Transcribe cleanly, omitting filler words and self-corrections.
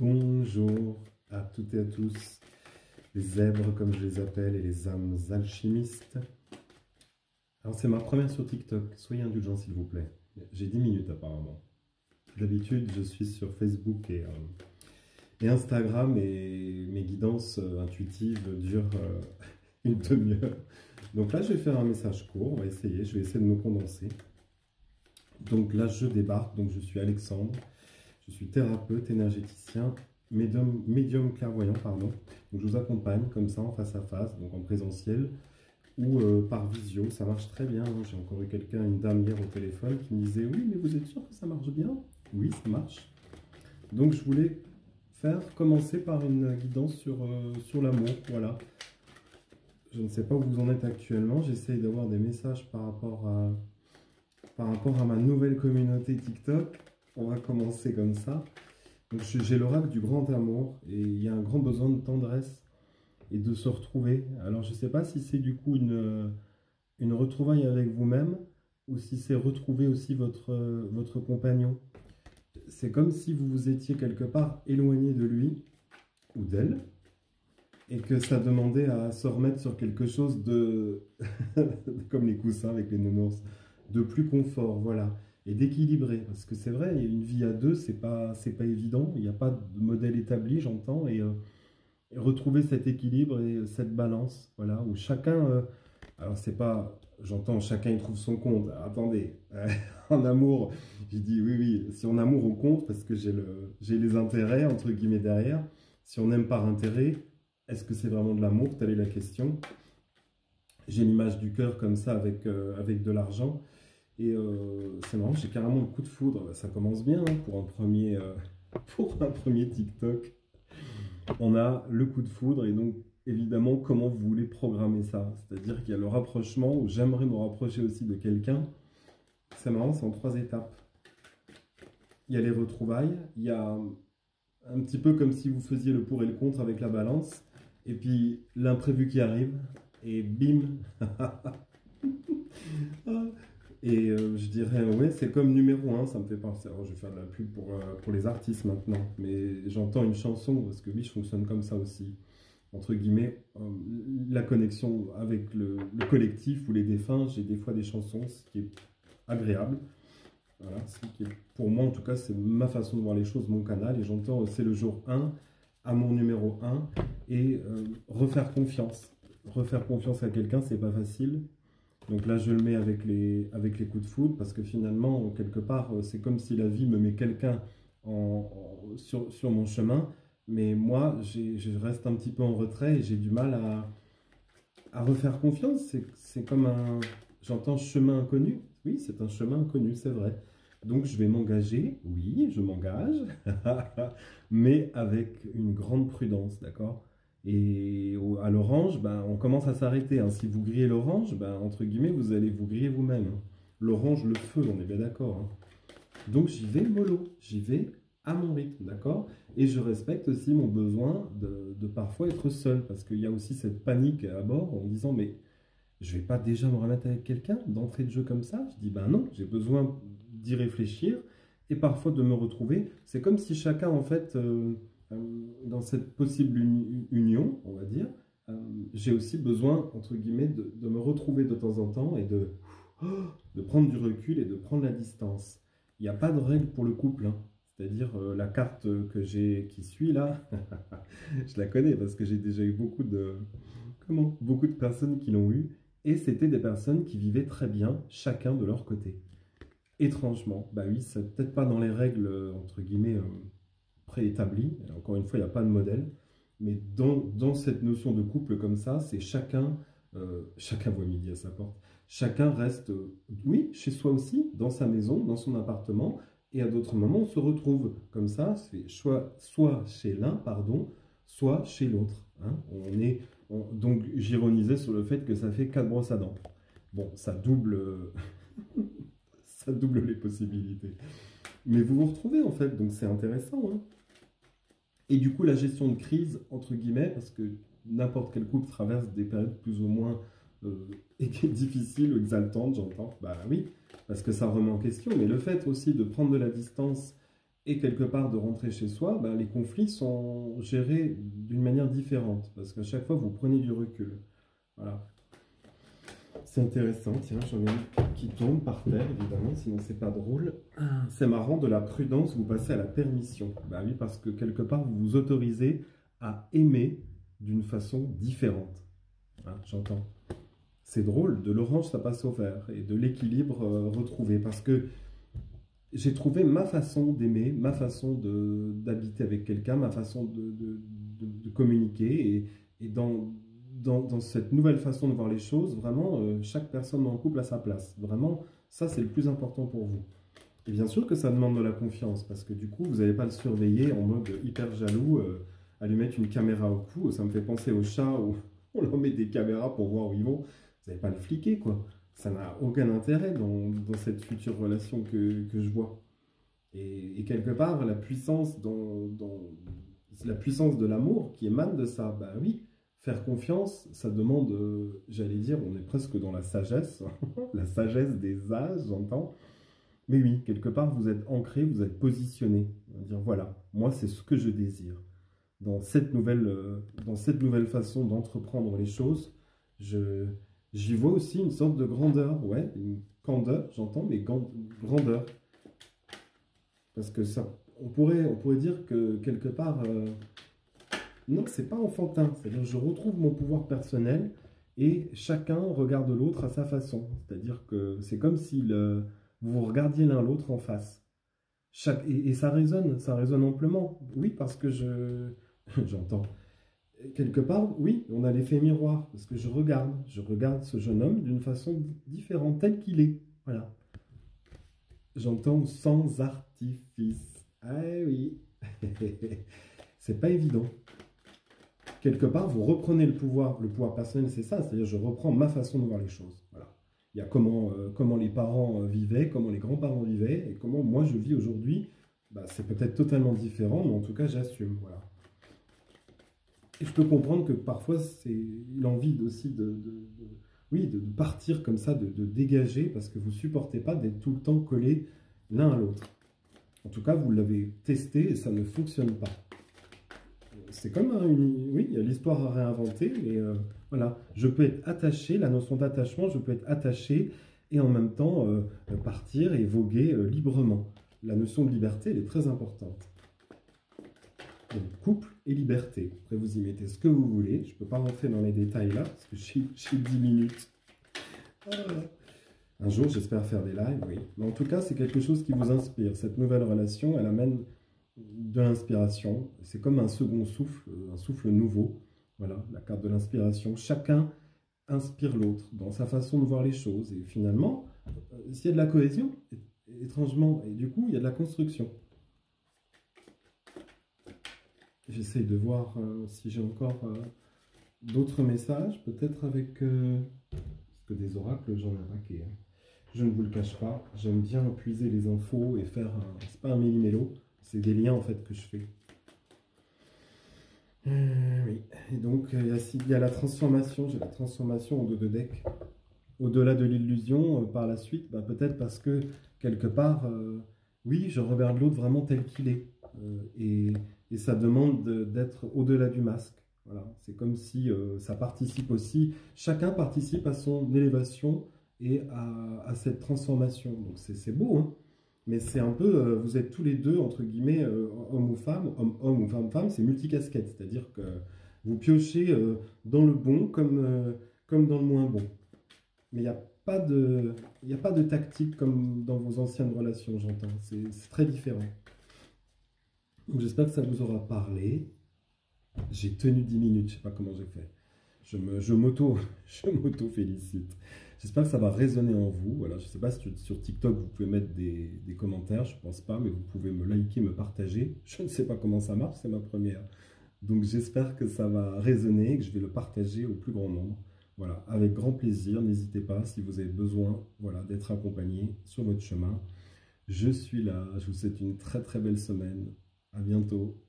Bonjour à toutes et à tous, les zèbres comme je les appelle et les âmes alchimistes. Alors c'est ma première sur TikTok, soyez indulgents s'il vous plaît. J'ai 10 minutes apparemment. D'habitude je suis sur Facebook et Instagram et mes guidances intuitives durent une demi-heure. Donc là je vais faire un message court, on va essayer, je vais essayer de me condenser. Donc là je débarque, donc je suis Alexandre. Je suis thérapeute, énergéticien, médium clairvoyant, pardon. Donc je vous accompagne comme ça en face à face, donc en présentiel ou par visio. Ça marche très bien, hein. J'ai encore eu quelqu'un, une dame hier au téléphone qui me disait « Oui, mais vous êtes sûr que ça marche bien ?» Oui, ça marche. Donc je voulais commencer par une guidance sur l'amour, voilà. Je ne sais pas où vous en êtes actuellement, j'essaye d'avoir des messages par rapport à ma nouvelle communauté TikTok. On va commencer comme ça. Donc j'ai l'oracle du grand amour et il y a un grand besoin de tendresse et de se retrouver. Alors je ne sais pas si c'est du coup une retrouvaille avec vous-même ou si c'est retrouver aussi votre compagnon. C'est comme si vous vous étiez quelque part éloigné de lui ou d'elle et que ça demandait à se remettre sur quelque chose de, comme les coussins avec les nounours, de plus confort, voilà. Et d'équilibrer, parce que c'est vrai, une vie à deux, c'est pas évident, il n'y a pas de modèle établi, j'entends, et retrouver cet équilibre et cette balance, voilà, où chacun, alors c'est pas, j'entends, chacun il trouve son compte, attendez, en amour, je dis oui, si en amour on compte, parce que j'ai les intérêts, entre guillemets, derrière, si on aime par intérêt, est-ce que c'est vraiment de l'amour, telle est la question. J'ai l'image du cœur comme ça avec de l'argent. Et c'est marrant, j'ai carrément le coup de foudre. Ça commence bien hein, pour pour un premier TikTok. On a le coup de foudre et donc évidemment comment vous voulez programmer ça. C'est-à-dire qu'il y a le rapprochement où j'aimerais me rapprocher aussi de quelqu'un. C'est marrant, c'est en 3 étapes. Il y a les retrouvailles, il y a un petit peu comme si vous faisiez le pour et le contre avec la balance. Et puis l'imprévu qui arrive et bim. Et je dirais, ouais, c'est comme numéro 1, ça me fait penser. Alors, je vais faire de la pub pour les artistes maintenant, mais j'entends une chanson, parce que oui, je fonctionne comme ça aussi. Entre guillemets, la connexion avec le collectif ou les défunts, j'ai des fois des chansons, ce qui est agréable. Voilà, pour moi, en tout cas, c'est ma façon de voir les choses, mon canal, et j'entends, c'est le jour 1 à mon numéro 1, et refaire confiance. Refaire confiance à quelqu'un, c'est pas facile. Donc là, je le mets avec les coups de foudre parce que finalement, quelque part, c'est comme si la vie me met quelqu'un sur mon chemin. Mais moi, je reste un petit peu en retrait et j'ai du mal à refaire confiance. C'est comme j'entends chemin inconnu. Oui, c'est un chemin inconnu, c'est vrai. Donc je vais m'engager. Oui, je m'engage. Mais avec une grande prudence, d'accord? Et à l'orange, ben, on commence à s'arrêter, hein. Si vous grillez l'orange, ben, entre guillemets, vous allez vous griller vous-même, hein. L'orange, le feu, on est bien d'accord, hein. Donc j'y vais mollo, j'y vais à mon rythme, d'accord? Et je respecte aussi mon besoin de parfois être seul, parce qu'il y a aussi cette panique à bord en me disant, mais je vais pas déjà me remettre avec quelqu'un d'entrée de jeu comme ça? Je dis, ben non, j'ai besoin d'y réfléchir et parfois de me retrouver. C'est comme si chacun, en fait, dans cette possible union, on va dire, j'ai aussi besoin, entre guillemets, de me retrouver de temps en temps et de prendre du recul et de prendre la distance. Il n'y a pas de règle pour le couple, hein. C'est-à-dire la carte qui suit là, je la connais parce que j'ai déjà eu beaucoup de personnes qui l'ont eu et c'était des personnes qui vivaient très bien chacun de leur côté. Étrangement, bah oui, c'est peut-être pas dans les règles entre guillemets préétablies. Encore une fois, il n'y a pas de modèle, mais dans cette notion de couple comme ça, c'est chacun voit midi à sa porte. Chacun reste, oui, chez soi aussi, dans sa maison, dans son appartement, et à d'autres moments, on se retrouve comme ça, c'est soit chez l'un, pardon, soit chez l'autre, hein. Donc, j'ironisais sur le fait que ça fait 4 brosses à dents. Bon, ça double, ça double les possibilités. Mais vous vous retrouvez en fait, donc c'est intéressant, hein. Et du coup, la gestion de crise, entre guillemets, parce que n'importe quel couple traverse des périodes plus ou moins difficiles ou exaltantes, j'entends. Bah oui, parce que ça remet en question. Mais le fait aussi de prendre de la distance et quelque part de rentrer chez soi, ben, les conflits sont gérés d'une manière différente, parce qu'à chaque fois, vous prenez du recul. Voilà. C'est intéressant, tiens, j'en ai une qui tombe par terre, évidemment, sinon c'est pas drôle. C'est marrant, de la prudence, vous passez à la permission. Bah oui, parce que quelque part, vous vous autorisez à aimer d'une façon différente. Hein, j'entends. C'est drôle, de l'orange, ça passe au vert, et de l'équilibre retrouvé, parce que j'ai trouvé ma façon d'aimer, ma façon d'habiter avec quelqu'un, ma façon de communiquer, et dans cette nouvelle façon de voir les choses, vraiment, chaque personne dans le couple a sa place. Vraiment, ça, c'est le plus important pour vous. Et bien sûr que ça demande de la confiance, parce que du coup, vous n'allez pas le surveiller en mode hyper jaloux, à lui mettre une caméra au cou. Ça me fait penser aux chats où on leur met des caméras pour voir où ils vont. Vous n'allez pas le fliquer, quoi. Ça n'a aucun intérêt dans cette future relation que je vois. Et quelque part, la puissance la puissance de l'amour qui émane de ça, bah oui, faire confiance, ça demande, j'allais dire, on est presque dans la sagesse, la sagesse des âges, j'entends. Mais oui, quelque part, vous êtes ancré, vous êtes positionné. On va dire, voilà, moi, c'est ce que je désire. Dans cette nouvelle façon d'entreprendre les choses, j'y vois aussi une sorte de grandeur, ouais, une candeur, j'entends, mais grandeur. Parce que ça, on pourrait dire que quelque part, non, c'est pas enfantin. C'est-à-dire, je retrouve mon pouvoir personnel et chacun regarde l'autre à sa façon. C'est-à-dire que c'est comme si vous vous regardiez l'un l'autre en face. Et ça résonne amplement. Oui, parce que j'entends. Quelque part, oui, on a l'effet miroir. Parce que je regarde ce jeune homme d'une façon différente, tel qu'il est. Voilà. J'entends sans artifice. Ah oui, c'est pas évident. Quelque part, vous reprenez le pouvoir personnel, c'est ça, c'est-à-dire je reprends ma façon de voir les choses. Voilà. Il y a comment les parents vivaient, comment les grands-parents vivaient, et comment moi je vis aujourd'hui. Bah, c'est peut-être totalement différent, mais en tout cas, j'assume. Voilà. Et je peux comprendre que parfois, c'est l'envie aussi oui, de partir comme ça, de dégager, parce que vous ne supportez pas d'être tout le temps collés l'un à l'autre. En tout cas, vous l'avez testé et ça ne fonctionne pas. C'est comme oui, il y a l'histoire à réinventer, mais voilà, je peux être attaché, la notion d'attachement, je peux être attaché et en même temps partir et voguer librement. La notion de liberté, elle est très importante. Donc, couple et liberté. Après, vous y mettez ce que vous voulez. Je ne peux pas rentrer dans les détails là, parce que j'ai 10 minutes. Un jour, j'espère faire des lives, oui. Mais en tout cas, c'est quelque chose qui vous inspire. Cette nouvelle relation, elle amène de l'inspiration. C'est comme un second souffle, un souffle nouveau. Voilà, la carte de l'inspiration. Chacun inspire l'autre dans sa façon de voir les choses. Et finalement, s'il y a de la cohésion, étrangement, et du coup, il y a de la construction. J'essaye de voir si j'ai encore d'autres messages, peut-être avec... parce que des oracles, j'en ai un paquet. Hein. Je ne vous le cache pas, j'aime bien puiser les infos et faire... c'est pas un méli-mélo, c'est des liens en fait que je fais. Oui, et donc il y a la transformation, j'ai la transformation en 2 de deck. Au-delà de l'illusion, par la suite, bah, peut-être parce que quelque part, oui, je regarde l'autre vraiment tel qu'il est. Et ça demande d'être au-delà du masque. Voilà. C'est comme si ça participe aussi, chacun participe à son élévation et à cette transformation. Donc c'est beau, hein, mais c'est un peu, vous êtes tous les deux, entre guillemets, homme ou femme, homme ou femme, c'est multicasquette. C'est-à-dire que vous piochez dans le bon comme dans le moins bon. Mais il n'y a pas de tactique comme dans vos anciennes relations, j'entends. C'est très différent. Donc j'espère que ça vous aura parlé. J'ai tenu 10 minutes, je ne sais pas comment j'ai fait. Je m'auto-félicite. J'espère que ça va résonner en vous. Voilà, je ne sais pas si sur TikTok vous pouvez mettre des commentaires, je ne pense pas, mais vous pouvez me liker, me partager. Je ne sais pas comment ça marche, c'est ma première. Donc j'espère que ça va résonner et que je vais le partager au plus grand nombre. Voilà, avec grand plaisir. N'hésitez pas si vous avez besoin, voilà, d'être accompagné sur votre chemin. Je suis là. Je vous souhaite une très très belle semaine. À bientôt.